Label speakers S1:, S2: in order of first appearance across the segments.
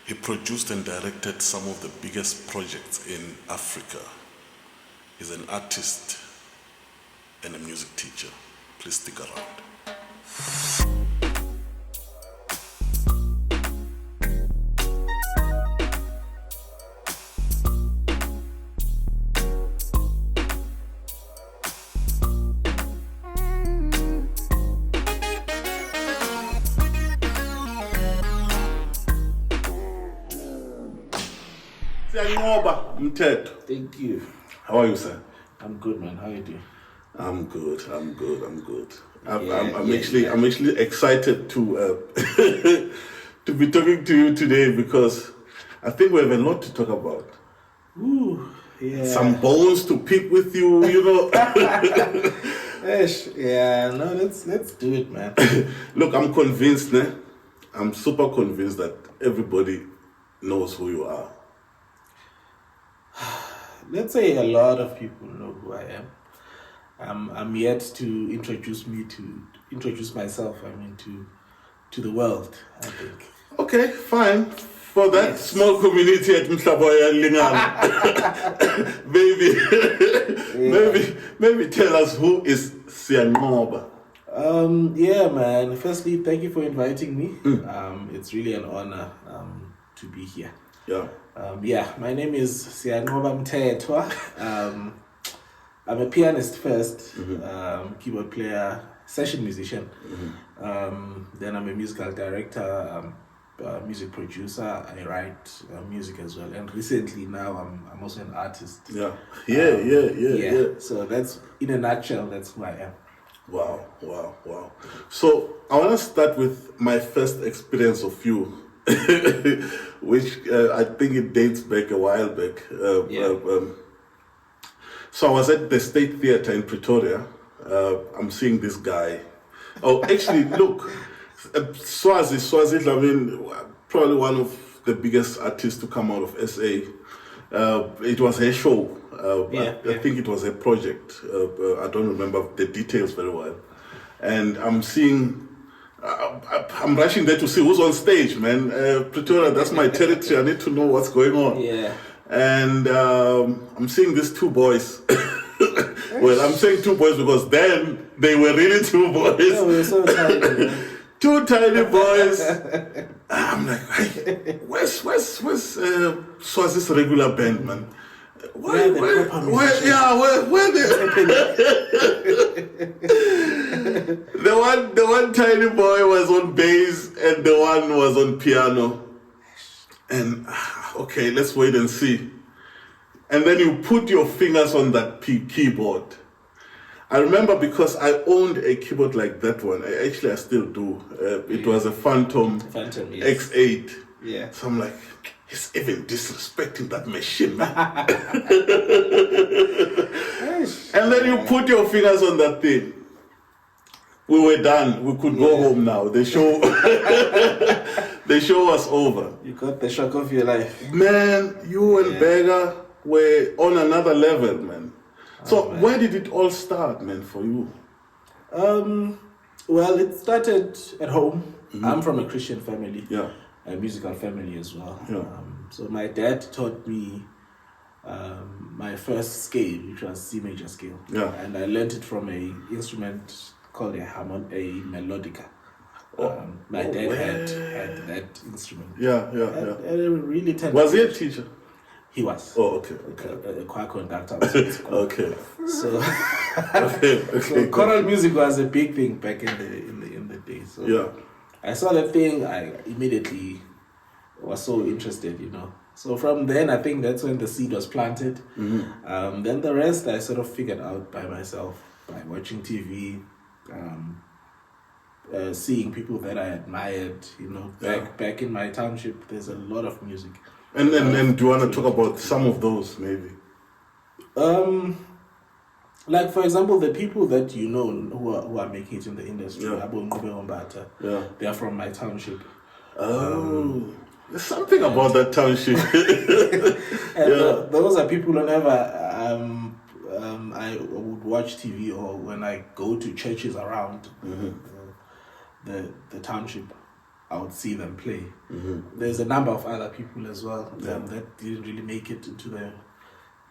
S1: He produced and directed some of the biggest projects in Africa. He's an artist and a music teacher. Please stick around. Siyanqoba, Mthethwa.
S2: Thank you.
S1: How are you, sir?
S2: I'm good, man. How you doing?
S1: I'm good. I'm
S2: Yeah.
S1: actually excited to to be talking to you today because I think we have a lot to talk about.
S2: Ooh, yeah.
S1: Some bones to pick with you, you know.
S2: Yeah, no, let's do it, man.
S1: Look, I'm convinced, I'm super convinced that everybody knows who you are.
S2: Let's say a lot of people know who I am. I'm yet to introduce myself. I mean, to the world, I think.
S1: Okay, fine. For that small community at Mcdowell, maybe tell us who is Siyanqoba.
S2: Yeah, man. Firstly, thank you for inviting me. It's really an honor to be here.
S1: Yeah.
S2: My name is Siyanqoba Mthethwa. I'm a pianist first, keyboard player, session musician. Then I'm a musical director, music producer. I write music as well. And recently now I'm also an artist.
S1: Yeah.
S2: So that's, in a nutshell, that's who I am.
S1: Wow. So I want to start with my first experience of you, which I think it dates back a while back. So I was at the State Theatre in Pretoria. I'm seeing this guy. Oh, actually, look, Swazi, I mean, probably one of the biggest artists to come out of SA. It was a show. I think it was a project. I don't remember the details very well. And I'm seeing, I'm rushing there to see who's on stage, man. Pretoria, that's my territory. I need to know what's going on.
S2: Yeah.
S1: And I'm seeing these two boys. Well, I'm saying two boys because then they were really two boys.
S2: Yeah, we were so tiny.
S1: Two tiny boys. I'm like, hey, where's Swazi's regular band, man? Where they? The one tiny boy was on bass and the one was on piano. And okay, let's wait and see. And then you put your fingers on that keyboard. I remember because I owned a keyboard like that one. I still do. It was a Phantom
S2: yes.
S1: X8.
S2: Yeah.
S1: So I'm like, he's even disrespecting that machine, man. And then you put your fingers on that thing. We were done. We could go home now. The show was over.
S2: You got the shock of your life.
S1: Man, you and Beggar were on another level, man. So where did it all start, man, for you?
S2: Well, it started at home. I'm from a Christian family.
S1: Yeah.
S2: A musical family as well.
S1: Yeah.
S2: So my dad taught me my first scale, which was C major scale.
S1: Yeah.
S2: And I learned it from an instrument called a melodica. My dad had that instrument.
S1: Yeah.
S2: Really talented.
S1: Was he a teacher?
S2: He was.
S1: Oh, okay.
S2: A choir conductor.
S1: Okay.
S2: So,
S1: okay.
S2: So choral music was a big thing back in the day. So
S1: yeah.
S2: I saw that thing. I immediately was so interested, you know. So from then, I think that's when the seed was planted. Then the rest I sort of figured out by myself, by watching TV, seeing people that I admired, you know. Back in my township, there's a lot of music.
S1: And do you want to talk about some of those, maybe?
S2: Like, for example, the people that you know who are making it in the industry, Nqubeko, Mbatha, they are from my township.
S1: Oh, there's something about that township.
S2: And those are people whenever I would watch TV or when I go to churches around the township. I would see them play. There's a number of other people as well that didn't really make it into the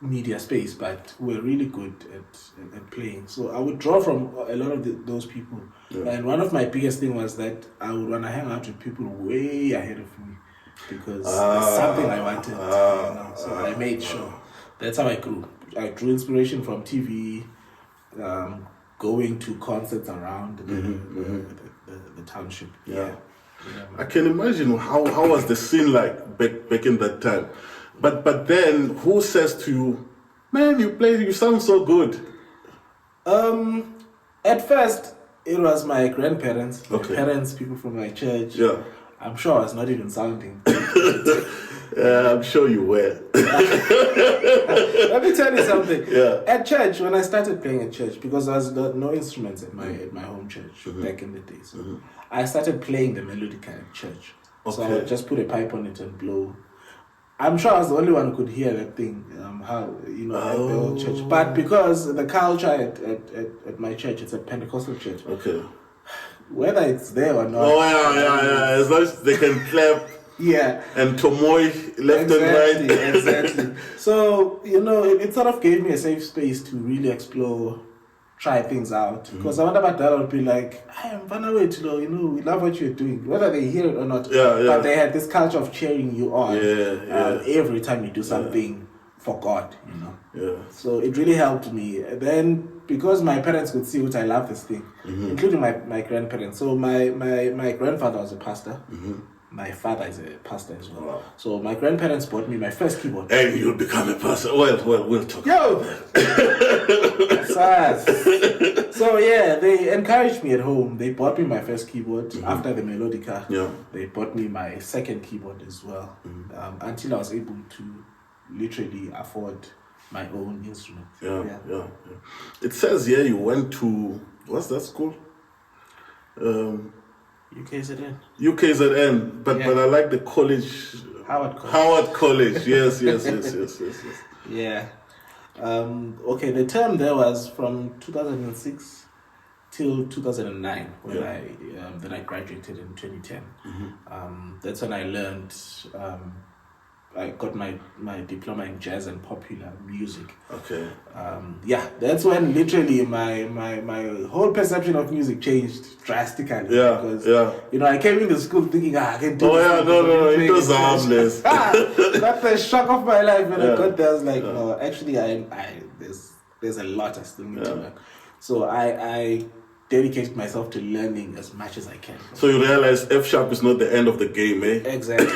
S2: media space, but were really good at playing. So I would draw from a lot of those people. And one of my biggest thing was that I would want to hang out with people way ahead of me because there's something I wanted. So I made sure. That's how I grew. I drew inspiration from TV, going to concerts around the township.
S1: I can imagine how was the scene like back in that time. But then who says to you, man, you sound so good?
S2: At first it was my grandparents, my parents, people from my church. I'm sure I was not even sounding.
S1: I'm sure you were.
S2: Let me tell you something. At church, when I started playing at church, because there was no instruments at my home church back in the days, I started playing the melodica at church. So I would just put a pipe on it and blow. I'm sure I was the only one who could hear that thing, at the old church. But because the culture at my church, it's a Pentecostal church. Whether it's there or not.
S1: As long as they can clap. And tomoy left and right.
S2: Exactly. So, it sort of gave me a safe space to really explore, try things out. Because I wonder about that, I would be like, I am Vanaway, we love what you're doing, whether they hear it or not. But they had this culture of cheering you on every time you do something for God, So it really helped me. Then, because my parents could see what I love this thing, including my grandparents. So my grandfather was a pastor. My father is a pastor as well.
S1: Wow.
S2: So my grandparents bought me my first keyboard.
S1: And you'll become a pastor. Well, we'll talk about
S2: that. So they encouraged me at home. They bought me my first keyboard after the melodica. They bought me my second keyboard as well, until I was able to literally afford my own instrument.
S1: It says here you went to, what's that school? UKZN, but I like the college. Howard College. Yes.
S2: Yeah. The term there was from 2006 till 2009 when then I graduated in 2010. That's when I learned. I got my diploma in jazz and popular music. That's when literally my whole perception of music changed drastically. Because I came into school thinking I can do this.
S1: It was harmless.
S2: That's the shock of my life when I got there. I was like, no, actually there's a lot I still need to learn. So I dedicated myself to learning as much as I can.
S1: So you realize F sharp is not the end of the game, eh?
S2: Exactly.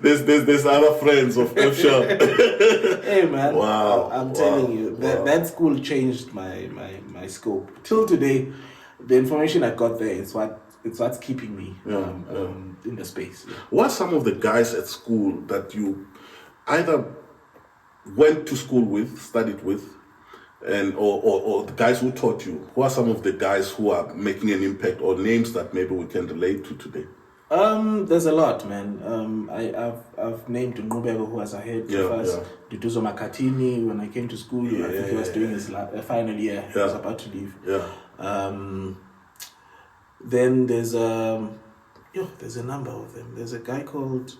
S1: There's other friends of F sharp.
S2: Hey man,
S1: wow!
S2: I'm telling you, that school changed my scope. Till today, the information I got there is what's keeping me in the space.
S1: What are some of the guys at school that you either went to school with, studied with, and or the guys who taught you? Who are some of the guys who are making an impact, or names that maybe we can relate to today?
S2: There's a lot, man. I've named Nqubeko, who was ahead of us. Duduzo Makatini, when I came to school, I think he was doing his final year. He was about to leave. Then there's a number of them. There's a guy called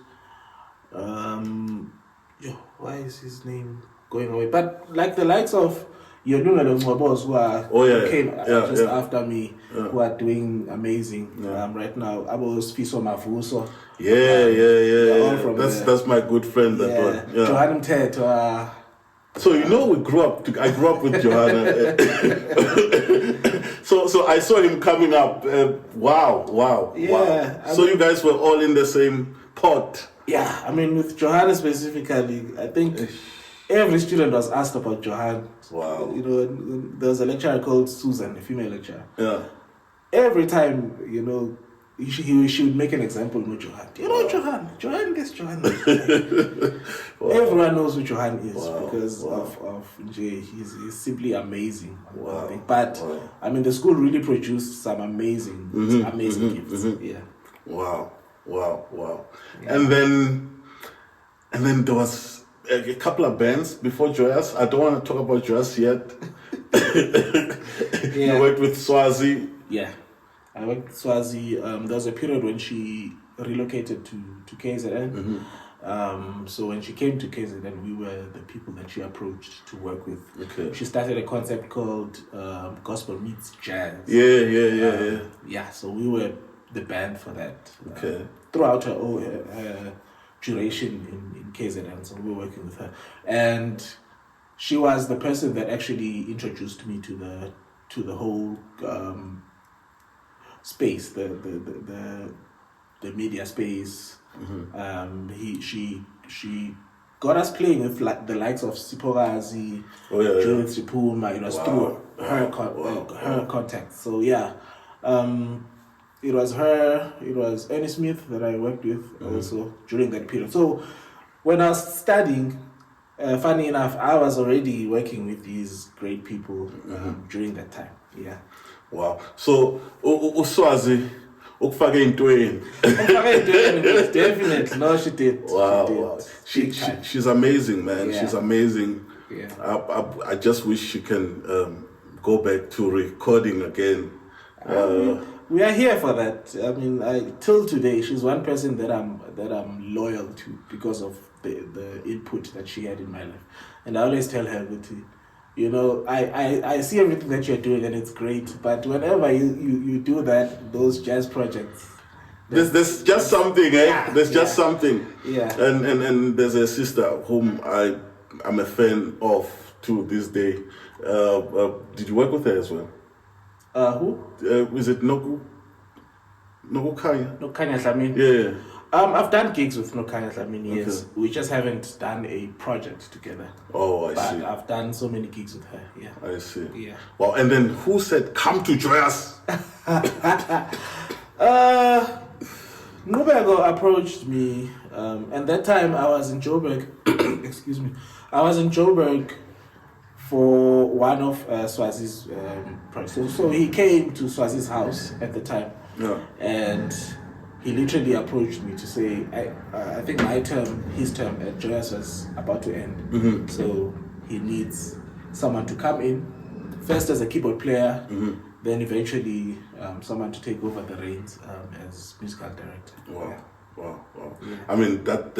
S2: why is his name going away? But like the likes of Yolunga Nqubeko, who came just after me, who are doing amazing right now. Abos Fiso Mafuso.
S1: That's my good friend. That one.
S2: Johanna Mthethwa.
S1: So I grew up with Johanna. So I saw him coming up. Wow. So you guys were all in the same pot.
S2: Yeah, I mean with Johanna specifically, I think every student was asked about Johanna.
S1: Wow.
S2: There was a lecturer called Susan, a female lecturer. Every time, she would make an example of Johan. Johan this, Johan. Wow. Everyone knows who Johan is because of Jay. He's simply amazing. But I mean, the school really produced some amazing gifts.
S1: Wow. Yeah. And then there was a couple of bands before Joyous. I don't want to talk about Joyous yet. You worked with Swazi.
S2: Yeah. I worked with Swazi. There was a period when she relocated to KZN. So when she came to KZN, we were the people that she approached to work with.
S1: Okay.
S2: She started a concept called Gospel Meets Jazz.
S1: Yeah.
S2: So we were the band for that.
S1: Okay.
S2: Throughout her duration in KZN, so we were working with her, and she was the person that actually introduced me to the whole space, the media space. She got us playing with the likes of Siporazi, Judith Sipuma. It was through her contacts. So it was her. It was Ernie Smith that I worked with also during that period. So when I was studying, funny enough, I was already working with these great people during that time. Yeah.
S1: Wow. So uSwazi ukufake intweni.
S2: Definitely. No, she did.
S1: Wow. She's amazing, man.
S2: Yeah.
S1: She's amazing.
S2: Yeah.
S1: I just wish she can go back to recording again.
S2: We are here for that. I mean, till today, she's one person that I'm loyal to because of the input that she had in my life. And I always tell her, I see everything that you're doing and it's great, but whenever you do those jazz projects,
S1: there's just something, eh? There's just something.
S2: Yeah.
S1: And there's a sister whom I'm a fan of to this day. Did you work with her as well?
S2: Who?
S1: Is it Nokanya?
S2: Nokanya Tlamin.
S1: Yeah.
S2: I've done gigs with Nokanya Tlamin, yes. Okay. We just haven't done a project together.
S1: Oh, I see.
S2: But I've done so many gigs with her, yeah.
S1: I see.
S2: Yeah.
S1: Well, and then who said, come to Joyous?
S2: Nqubeko approached me, and that time I was in Joburg. Excuse me. I was in Joburg for one of Swazi's projects. So he came to Swazi's house at the time.
S1: Yeah.
S2: And he literally approached me to say, I think his term at Joyous was about to end. So he needs someone to come in, first as a keyboard player, then eventually someone to take over the reins as musical director.
S1: Wow.
S2: Yeah.
S1: Wow.
S2: Yeah.
S1: I mean, that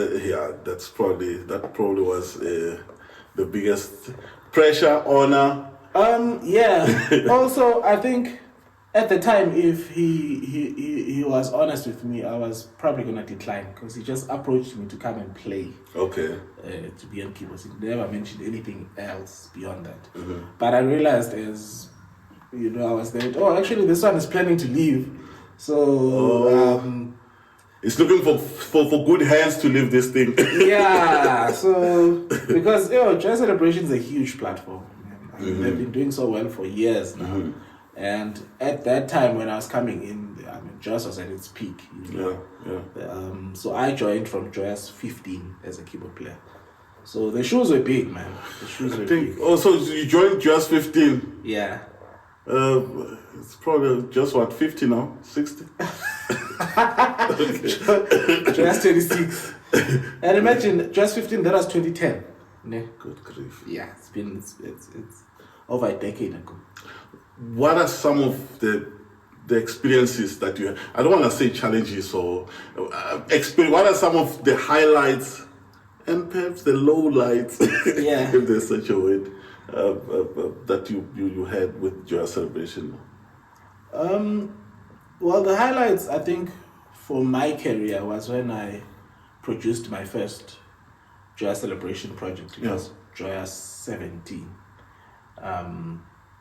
S1: probably was the biggest pressure, honor.
S2: Also, I think at the time, if he was honest with me, I was probably gonna decline because he just approached me to come and play.
S1: Okay.
S2: To be on keyboards. He never mentioned anything else beyond that. But I realized as I was there. Oh, actually, this one is planning to leave. So.
S1: It's looking for good hands to leave this thing.
S2: Yeah. So because Jazz Celebration is a huge platform. They've been doing so well for years now. And at that time when I was coming in, Joyous was at its peak. So I joined from Joyous 15 as a keyboard player. So the shoes were big, man. Big.
S1: Also, you joined Joyous 15.
S2: Yeah.
S1: It's probably just 50 now, 60.
S2: Joyous 26. And imagine Joyous 15. That was 2010. Ne?
S1: Good grief.
S2: Yeah, it's over a decade ago.
S1: What are some of the experiences that you have? I don't want to say challenges or experience. What are some of the highlights and perhaps the lowlights, if there's such a word, that you had with Joyous Celebration?
S2: Well, the highlights, I think, for my career was when I produced my first Joyous Celebration project. It was Joyous 17.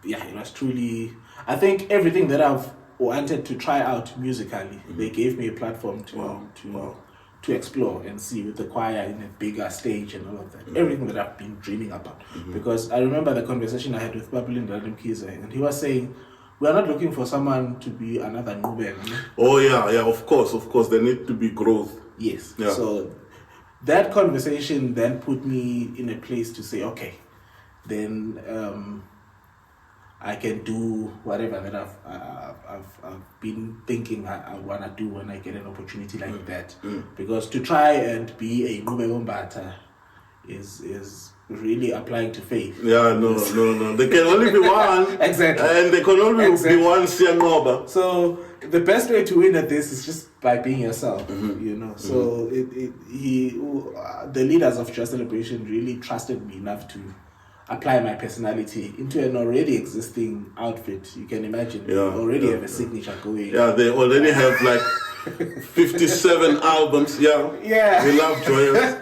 S2: It was truly, I think everything that I've wanted to try out musically, they gave me a platform to explore and see with the choir in a bigger stage and all of that. Everything that I've been dreaming about. Because I remember the conversation I had with Babulin Mkize, and he was saying, we are not looking for someone to be another Nqubeko.
S1: Oh yeah, of course. There need to be growth.
S2: Yes.
S1: Yeah.
S2: So that conversation then put me in a place to say, okay, then I can do whatever that I've been thinking I want to do when I get an opportunity like that. Because to try and be a Mbatha is really applying to faith.
S1: Yeah, no. There can only be one.
S2: Exactly.
S1: And there can only be one Siyanqoba.
S2: So the best way to win at this is just by being yourself, So the leaders of Joyous Celebration really trusted me enough to apply my personality into an already existing outfit. You can imagine, they already have a signature going.
S1: Yeah, they already have like 57 albums. Yeah. We love Joyous.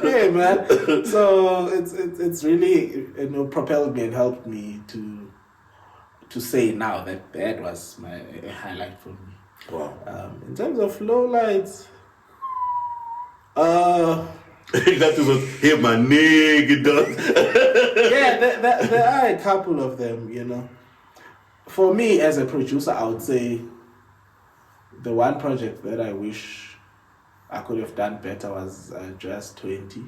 S2: Hey man. So it's really propelled me and helped me to say now that was a highlight for me.
S1: Wow.
S2: In terms of lowlights,
S1: that is what hey my nigga does.
S2: there are a couple of them, For me as a producer, I would say the one project that I wish I could have done better was Joyous 20.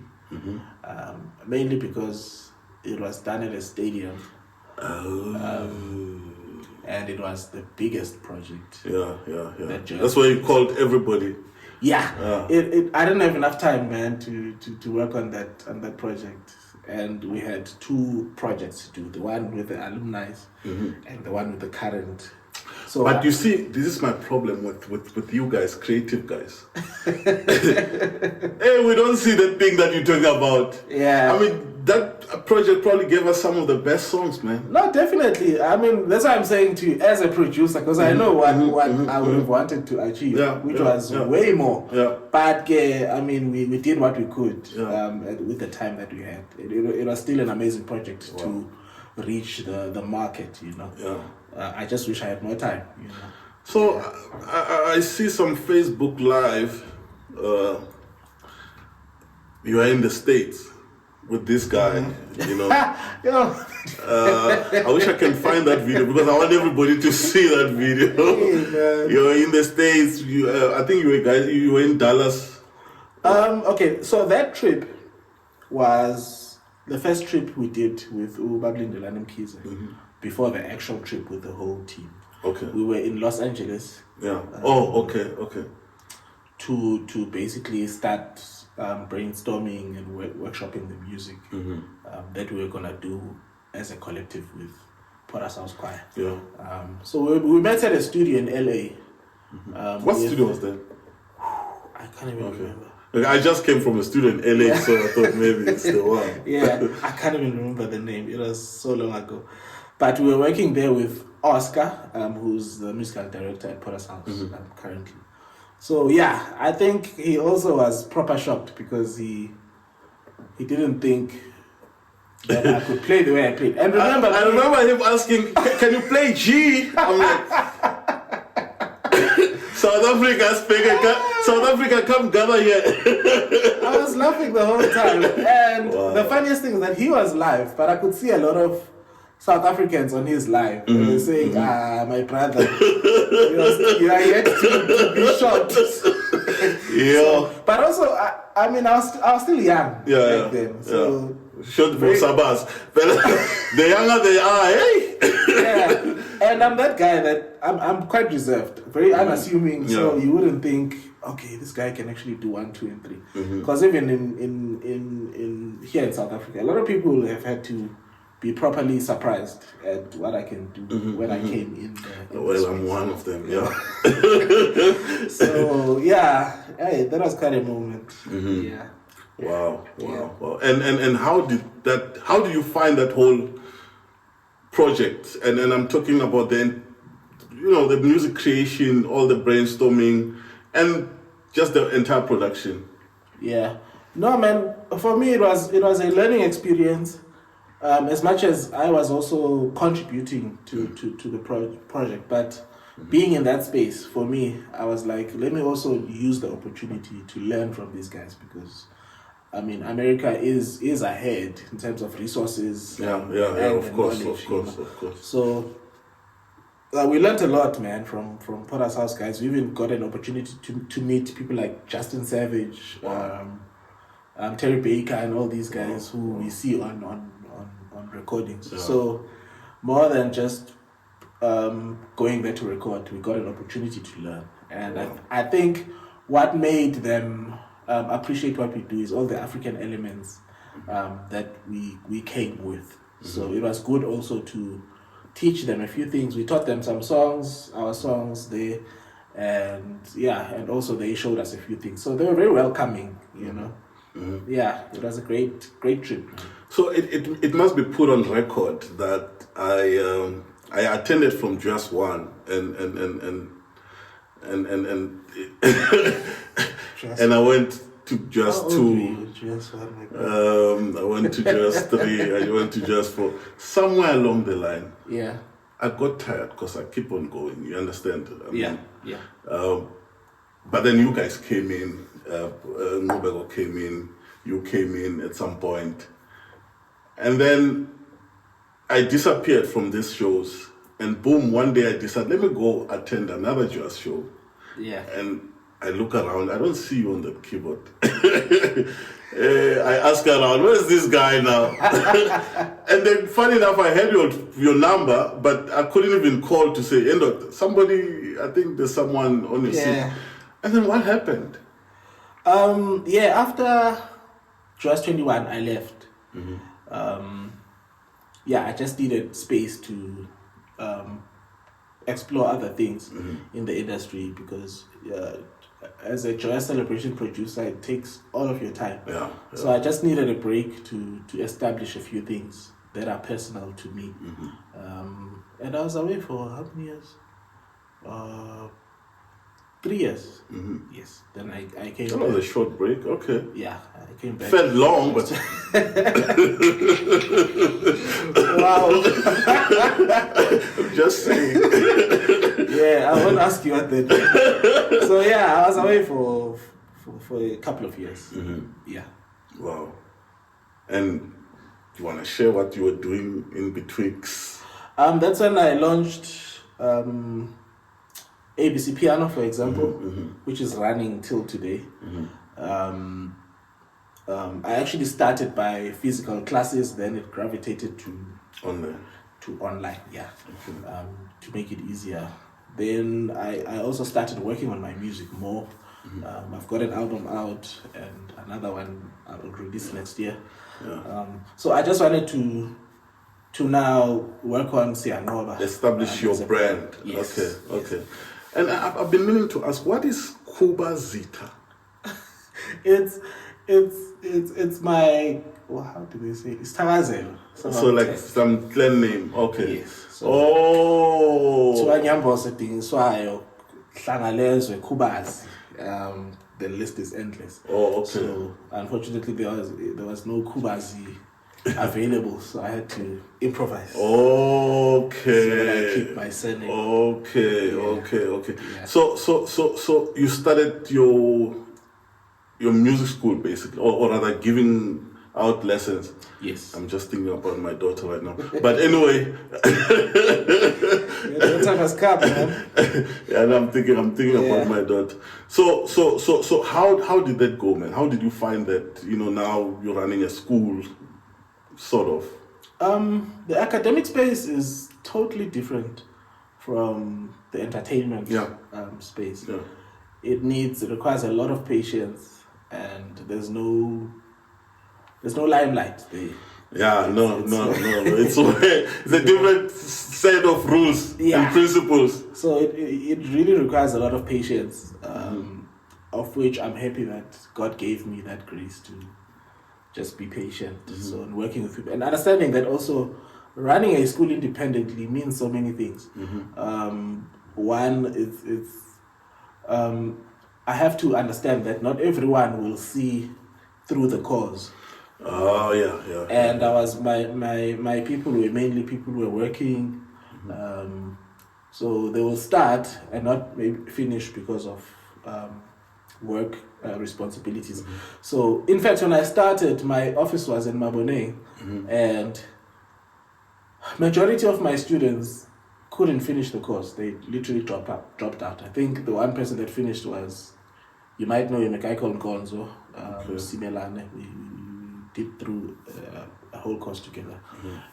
S2: Mainly because it was done at a stadium. And it was the biggest project.
S1: Yeah. That's why you called everybody.
S2: Yeah. I didn't have enough time, man, to work on that project. And we had two projects to do, the one with the alumni and the one with the current. So
S1: but you see, this is my problem with you guys, creative guys. Hey, we don't see the thing that you're talking about.
S2: Yeah.
S1: I mean, that project probably gave us some of the best songs, man.
S2: No, definitely. I mean, that's what I'm saying to you as a producer, because I know what I would have wanted to achieve, which was way more.
S1: Yeah.
S2: But I mean, we did what we could with the time that we had. It was still an amazing project to reach the market,
S1: Yeah.
S2: I just wish I had more time,
S1: So I see some Facebook Live. You are in the States with this guy, I wish I can find that video because I want everybody to see that video.
S2: Hey,
S1: you're in the States. I think you were in Dallas.
S2: Okay, so that trip was the first trip we did with Ubablinda Mkize before the actual trip with the whole team.
S1: Okay.
S2: We were in Los Angeles.
S1: Yeah. Okay.
S2: To basically start brainstorming and workshopping the music that we were gonna do as a collective with Potter's House Choir.
S1: Yeah.
S2: So we met at a studio in LA.
S1: What studio was that?
S2: I can't even remember.
S1: I just came from a studio in LA, so I thought maybe it's the one.
S2: Yeah, I can't even remember the name. It was so long ago. But we were working there with Oscar, who's the musical director at Potter's House currently. So yeah, I think he also was proper shocked because he didn't think that I could play the way I played. And remember,
S1: I remember him asking, "Can you play G?" I'm like, South Africa, come gather here.
S2: I was laughing the whole time, and the funniest thing is that he was live, but I could see a lot of South Africans on his live. They were saying, my brother, you are yet to be shot. So, but also, I mean, I was still young back then. So
S1: shot for Sabas. The younger they are, hey?
S2: And I'm that guy that I'm quite reserved, very unassuming. So you wouldn't think, okay, this guy can actually do 1, 2, and 3. Because even in here in South Africa, a lot of people have had to be properly surprised at what I can do when I came in there.
S1: Well, I'm one of them,
S2: So that was quite a moment. Yeah.
S1: Wow. And how do you find that whole project? And I'm talking about the music creation, all the brainstorming, and just the entire production. Yeah.
S2: No, man, for me it was a learning experience. As much as I was also contributing to the project, but being in that space, for me, I was like, let me also use the opportunity to learn from these guys because, I mean, America is ahead in terms of resources.
S1: Of course.
S2: So we learned a lot, man, from Potter's House guys. We even got an opportunity to meet people like Justin Savage, Terry Baker, and all these guys who we see on recordings. So more than just going there to record, we got an opportunity to learn. And I think what made them appreciate what we do is all the African elements that we came with. So it was good also to teach them a few things. We taught them our songs there, and and also they showed us a few things. So they were very welcoming, you know. Yeah, it was a great trip.
S1: So it must be put on record that I attended from Joyous 1 and and I went to Joyous 2. I went to Joyous 3. I went to Joyous 4. Somewhere along the line, I got tired because I keep on going. You understand? But then you guys came in. Nqubeko came in. You came in at some point, and then I disappeared from these shows. And boom, one day I decided, let me go attend another Joyous show. And I look around, I don't see you on the keyboard. I ask around, where's this guy now? And then funny enough, I had your number, but I couldn't even call to say, Endo, somebody, I think there's someone on your seat. And then what happened?
S2: After Joyous 21, I left. I just needed space to explore other things in the industry, because as a Joyous celebration producer, it takes all of your time. So I just needed a break to establish a few things that are personal to me. And I was away for how many years? 3 years. Yes. Then I came
S1: That
S2: back.
S1: was a short break. Okay.
S2: Yeah, I came back.
S1: Felt long, but
S2: Wow.
S1: I'm just saying.
S2: I won't ask you what they did. So I was away for a couple of years.
S1: Wow. And you want to share what you were doing in betwixt?
S2: That's when I launched ABC Piano, for example, which is running till today. I actually started by physical classes, then it gravitated to online. To make it easier. Then I also started working on my music more. I've got an album out and another one I will release next year. So I just wanted to now work on Siyanqoba.
S1: Establish your brand.
S2: Yes.
S1: Okay. And I've been meaning to ask, what is Kuba Zita?
S2: It's my, how do they say? It's Tagazelo.
S1: So like some clan name. Okay.
S2: Yes.
S1: So
S2: the list is endless.
S1: Okay.
S2: So unfortunately there was no Kubazi available, so I had to improvise.
S1: Okay.
S2: So that I keep my surname.
S1: Okay. Yeah. So you started your music school basically, or rather giving out lessons.
S2: Yes.
S1: I'm just thinking about my daughter right now. But anyway.
S2: Your daughter has come, man.
S1: And I'm thinking about my daughter. So how did that go, man? How did you find that, now you're running a school, sort of?
S2: The academic space is totally different from the entertainment space. It requires a lot of patience, and there's no limelight there. It's
S1: a different set of rules and principles.
S2: So it really requires a lot of patience, of which I'm happy that God gave me that grace to just be patient. So in working with people and understanding that also running a school independently means so many things. One, it's I have to understand that not everyone will see through the cause. And I was my people were mainly people who were working, so they will start and not maybe finish because of work responsibilities. So in fact, when I started, my office was in Maboneng, and majority of my students couldn't finish the course. They literally dropped out. I think the one person that finished was, you might know him, a guy called Gonzo, Simelane. We did through a whole course together.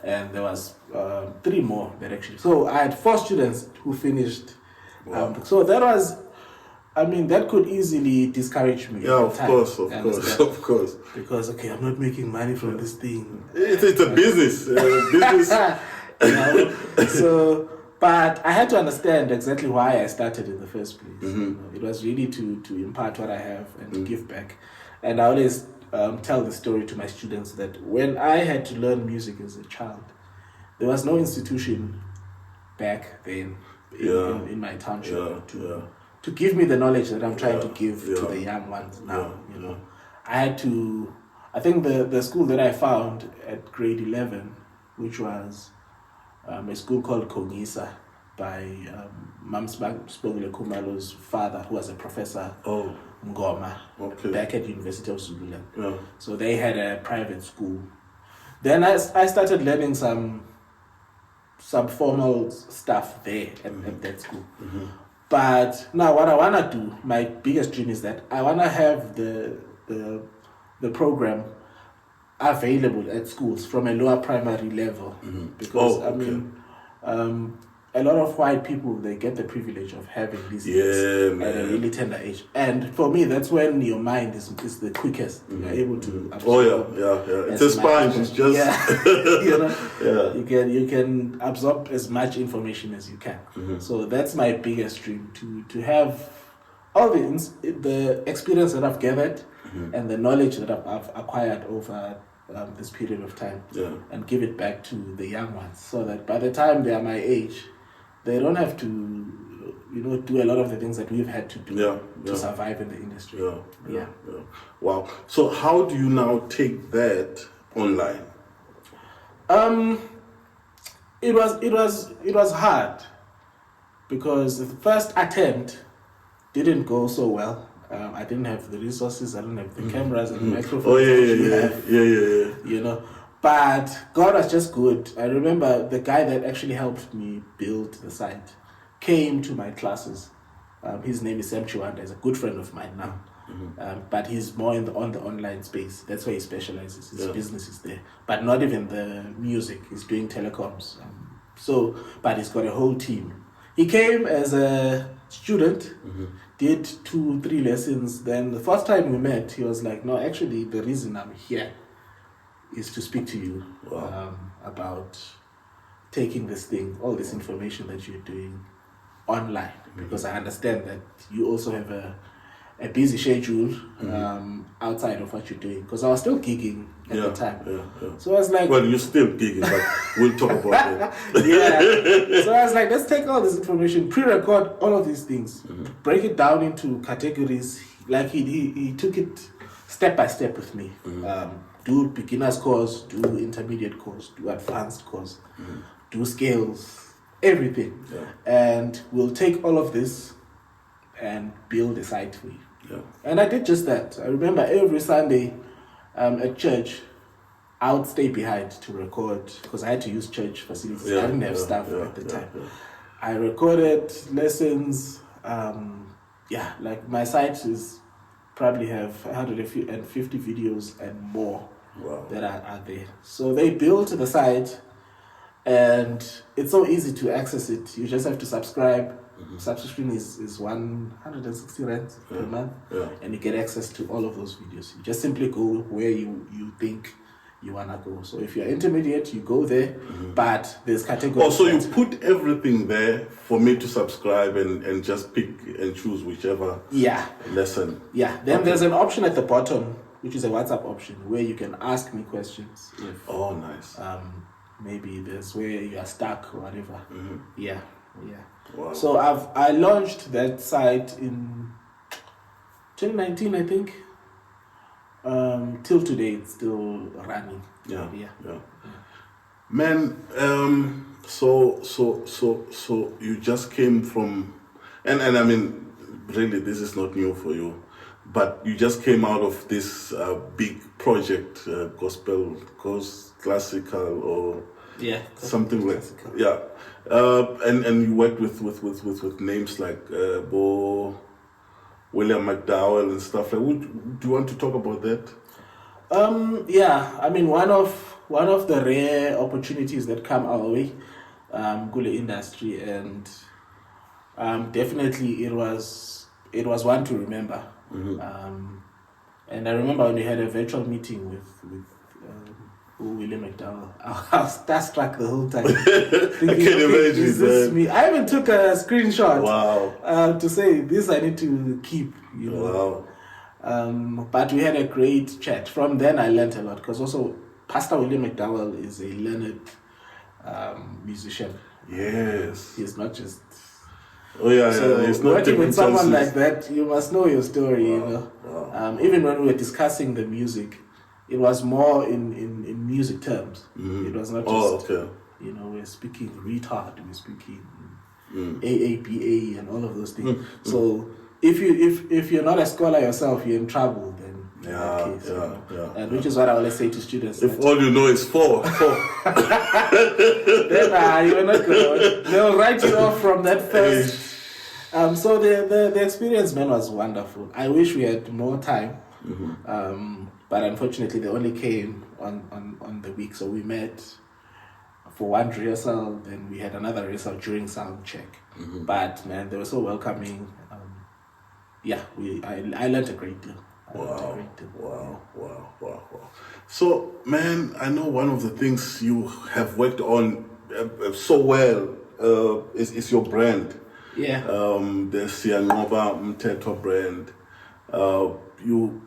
S2: And there was 3 more that actually. So I had 4 students who finished.
S1: Wow.
S2: So that was I mean, that could easily discourage me.
S1: Yeah,
S2: at
S1: of
S2: the time,
S1: course,
S2: you
S1: of
S2: understand?
S1: course, of course.
S2: Because, okay, I'm not making money from this thing.
S1: It's a business. Business.
S2: You know? So, but I had to understand exactly why I started in the first place. You know, it was really to impart what I have and to give back. And I always tell the story to my students that when I had to learn music as a child, there was no institution back then in my township to give me the knowledge that I'm trying to give to the young ones now. You know, I had to. I think the school that I found at grade 11, which was a school called Kongisa by Spongile Kumalo's father, who was a professor.
S1: Oh.
S2: Ngoma,
S1: Okay.
S2: back at University of Zululand.
S1: Yeah.
S2: So they had a private school. Then I started learning some formal stuff there at that school. But now what I want to do, my biggest dream is that I want to have the program available at schools from a lower primary level. Because, I mean, a lot of white people, they get the privilege of having these things at a really tender age. And for me, that's when your mind is the quickest. You're able to absorb.
S1: It's a sponge. It's just
S2: you know, you can absorb as much information as you can. So that's my biggest dream, to have all the experience that I've gathered and the knowledge that I've acquired over this period of time, and give it back to the young ones, so that by the time they are my age, they don't have to, you know, do a lot of the things that we've had to do to survive in the industry.
S1: Wow. So how do you now take that online?
S2: It was hard, because the first attempt didn't go so well. I didn't have the resources, I didn't have the cameras and the microphones. You know, but God was just good. I remember the guy that actually helped me build the site came to my classes. His name is Sam Chiwanda. He's a good friend of mine now. But he's more on the online space. That's where he specializes. His business is there, but not even the music. He's doing telecoms. But he's got a whole team. He came as a student, did 2-3 lessons. Then the first time we met, he was like, "No, actually, the reason I'm here is to speak to you about taking this thing, all this information that you're doing online, because I understand that you also have a busy schedule outside of what you're doing." Because I was still gigging at the time. So I was like,
S1: well, you're still gigging, but we'll talk about
S2: that. So I was like, let's take all this information, pre-record all of these things, break it down into categories. Like he took it step by step with me. Do beginner's course, do intermediate course, do advanced course, do scales, everything. And we'll take all of this and build a site for you. And I did just that. I remember every Sunday at church, I would stay behind to record, because I had to use church facilities. I didn't have staff at the time. I recorded lessons. Like my site is probably have 150 videos and more that are there. So they built the site, and it's so easy to access it. You just have to subscribe. Subscription is 160 rand per month, and you get access to all of those videos. You just simply go where you think you wanna go. So if you're intermediate, you go there, but there's categories.
S1: Also, you put everything there for me to subscribe and just pick and choose whichever lesson.
S2: Then there's an option at the bottom, which is a WhatsApp option, where you can ask me questions.
S1: Nice.
S2: Maybe there's where you are stuck or whatever.
S1: Wow.
S2: So I launched that site in 2019, I think. Till today, it's still running.
S1: Man, so you just came from, and I mean, really, this is not new for you, but you just came out of this big project, gospel, classical, or something like and you worked with names like William Mcdowell and stuff like. Do you want to talk about that?
S2: I mean, one of the rare opportunities that come our way, Gule industry, and definitely it was it was one to remember. And I remember when we had a virtual meeting with William Mcdowell. I was starstruck the whole time. Thinking,
S1: I can imagine,
S2: is this
S1: man.
S2: me? I even took a screenshot.
S1: Wow.
S2: To say this I need to keep. You know.
S1: Wow.
S2: But we had a great chat. From then I learned a lot because also Pastor William Mcdowell is a learned musician.
S1: Yes.
S2: He's not just.
S1: Oh yeah,
S2: So
S1: it's not
S2: working with someone
S1: differences.
S2: like that, you must know your story.
S1: Wow,
S2: You know.
S1: wow.
S2: Even when we were discussing the music, it was more in music terms. It was not just you know, we're speaking retard, we're speaking AAPA and all of those things. So if you're not a scholar yourself, you're in trouble then. In that case, you know? And which is what I always say to students.
S1: If all you know is four.
S2: Then you're not good. They'll write you off from that first. So the experience, man, was wonderful. I wish we had more time, but unfortunately they only came on the week. So we met for one rehearsal, then we had another rehearsal during sound check. But man, they were so welcoming. I learned a great deal.
S1: Wow. So, man, I know one of the things you have worked on so well is your brand.
S2: Yeah.
S1: The Siyanqoba Mthethwa brand. You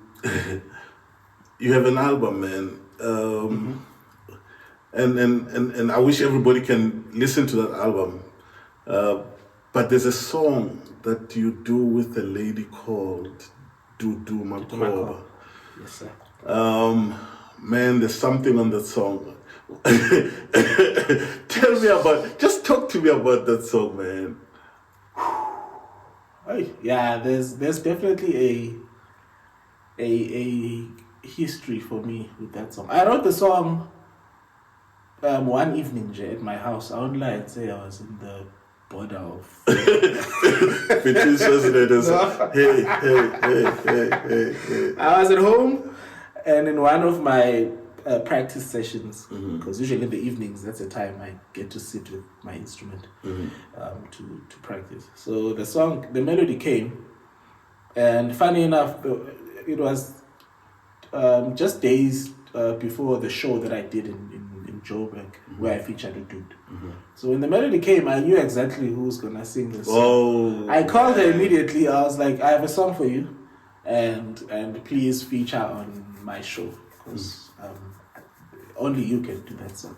S1: you have an album, man. And I wish everybody can listen to that album. But there's a song that you do with a lady called Mcdowell.
S2: Yes, sir.
S1: Man, there's something on that song. Talk to me about that song, man.
S2: Yeah, there's definitely a history for me with that song. I wrote the song one evening at my house. I won't lie and say I was in the border of
S1: between Swaziland and hey.
S2: I was at home, and in one of my practice sessions, because usually in the evenings that's the time I get to sit with my instrument to practice. So the melody came, and funny enough, it was just days before the show that I did in Joburg, where I featured a dude. So when the melody came, I knew exactly who was gonna sing this song. I called her immediately. I was like, I have a song for you, and please feature on my show, because only you can do that song.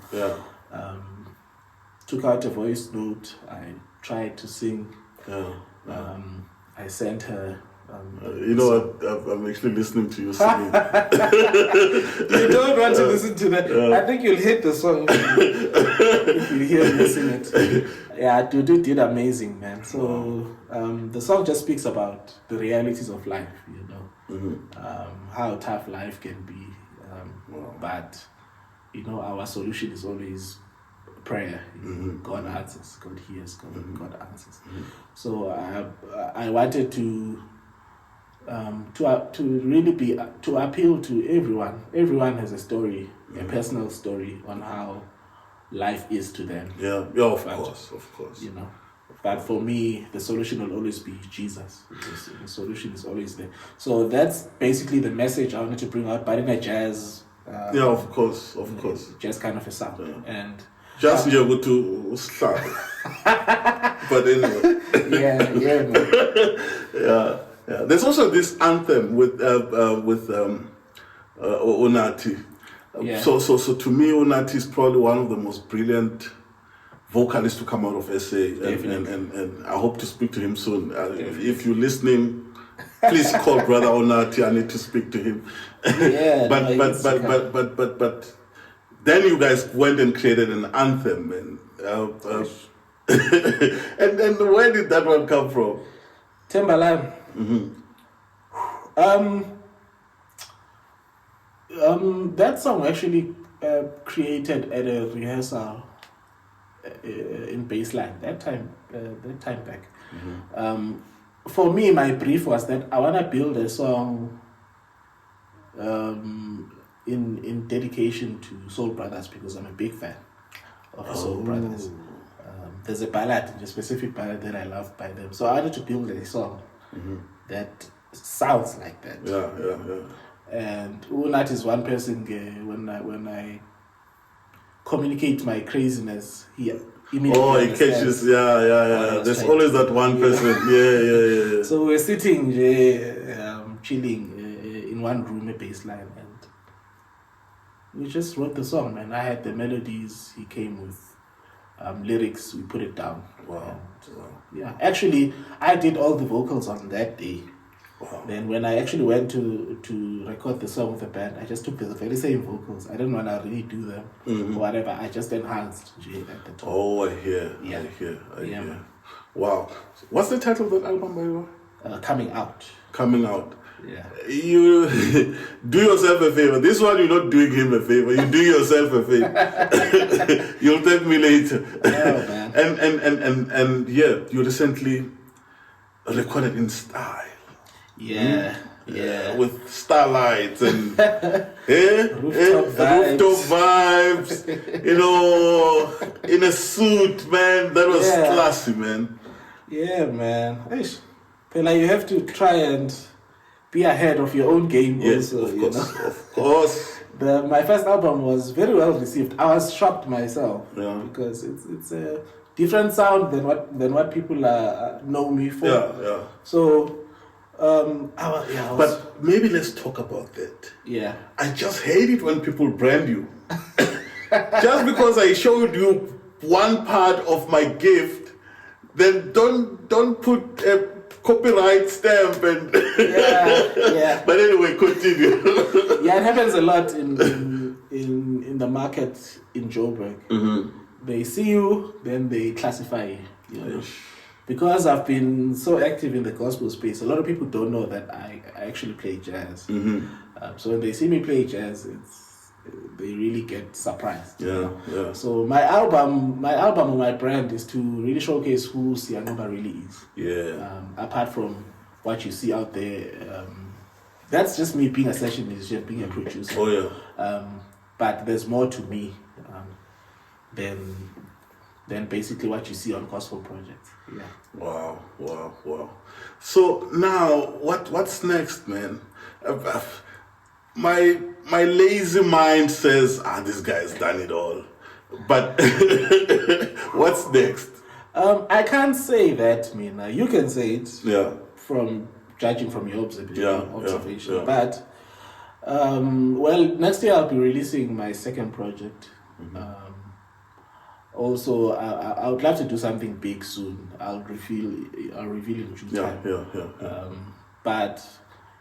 S2: Took out a voice note. I tried to sing. I sent her.
S1: You know what? I'm actually listening to you singing.
S2: You don't want to listen to that. I think you'll hate the song if you hear me sing it. Yeah, Dudu did amazing, man. So the song just speaks about the realities of life, you know, how tough life can be. But you know, our solution is always prayer. God answers, God hears, God answers. So I wanted to really to appeal to everyone. Everyone has a story, a personal story on how life is to them.
S1: Of course.
S2: You know, but for me, the solution will always be Jesus. The solution is always there. So that's basically the message I wanted to bring out, but in a jazz.
S1: Of course.
S2: Jazz kind of a sound, and
S1: just you're able to slap. But anyway.
S2: Yeah.
S1: There's also this anthem with Onati. So to me, Onati is probably one of the most brilliant vocalists to come out of SA, and I hope to speak to him soon. If you're listening, please call Brother Onati. I need to speak to him. But then you guys went and created an anthem, and and where did that one come from?
S2: Timbaland. That song actually created at a rehearsal in Baseline that time back. For me, my brief was that I want to build a song in dedication to Soul Brothers, because I'm a big fan of the Soul Brothers. There's a ballad, a specific ballad that I love by them. So I wanted to build a song that sounds like that.
S1: Yeah.
S2: And Unat is one person. When I communicate my craziness, he immediately
S1: he catches. Yeah. There's always that one person. Yeah.
S2: So we're sitting chilling in one room, a bass line, and we just wrote the song, man. I had the melodies, he came with lyrics, we put it down.
S1: Wow.
S2: Yeah, actually, I did all the vocals on that day.
S1: Wow.
S2: Then when I actually went to record the song with the band, I just took the very same vocals. I didn't want to really do them or whatever. I just enhanced at the top.
S1: Oh, I hear. I hear. Wow. What's the title of that album, by the way?
S2: Coming Out.
S1: Coming Out.
S2: Yeah.
S1: You do yourself a favor. This one you're not doing him a favor. You do yourself a favor. You'll thank me later.
S2: Oh, man.
S1: And you recently recorded in style.
S2: Yeah.
S1: With starlights and
S2: rooftop
S1: vibes. In a suit, man. That was classy, man.
S2: Yeah, man. Like you have to try and be ahead of your own game.
S1: Yes,
S2: also,
S1: of course.
S2: My first album was very well received. I was shocked myself because it's a different sound than what people know me for.
S1: Yeah.
S2: So,
S1: but maybe let's talk about that.
S2: Yeah.
S1: I just hate it when people brand you. Just because I showed you one part of my gift, then don't put a copyright stamp and
S2: yeah.
S1: But anyway, continue.
S2: Yeah, it happens a lot in the market in Joburg. They see you, then they classify you. Because I've been so active in the gospel space, a lot of people don't know that I actually play jazz. So when they see me play jazz, they really get surprised.
S1: Yeah.
S2: So my album or my brand is to really showcase who Siyanqoba really is.
S1: Yeah.
S2: Apart from what you see out there, that's just me being a session musician, being a producer.
S1: Oh yeah.
S2: But there's more to me than basically what you see on gospel projects. Yeah.
S1: Wow. So now, what's next, man? My lazy mind says, this guy's done it all. But what's next?
S2: I can't say that, Mina. You can say it.
S1: Yeah.
S2: From judging from your observation.
S1: Yeah.
S2: But next year I'll be releasing my second project. Also, I would love to do something big soon. I'll reveal in due time.
S1: Yeah.
S2: But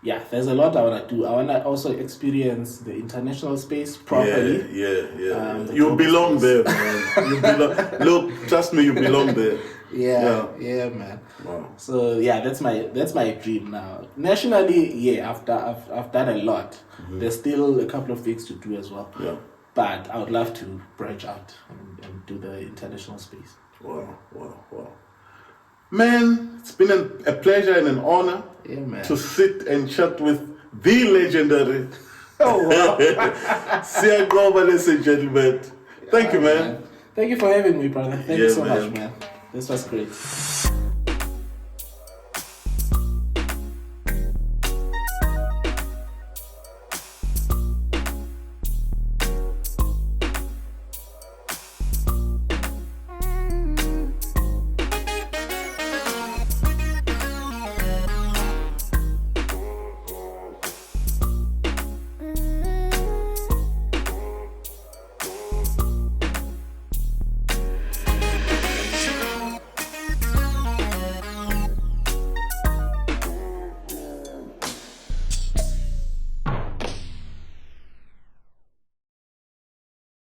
S2: yeah, there's a lot I want to do. I want to also experience the international space properly.
S1: Yeah. You belong there, man. Look, trust me, you belong there.
S2: Yeah, man.
S1: Wow.
S2: So yeah, that's my dream now. Nationally, I've done a lot. There's still a couple of things to do as well.
S1: Yeah.
S2: But I would love to branch out and do the international space.
S1: Wow. Man, it's been a pleasure and an honor to sit and chat with the legendary Siyanqoba, ladies and gentlemen. Thank you, man.
S2: Thank you for having me, brother. Thank you so
S1: man.
S2: much, man. This was great.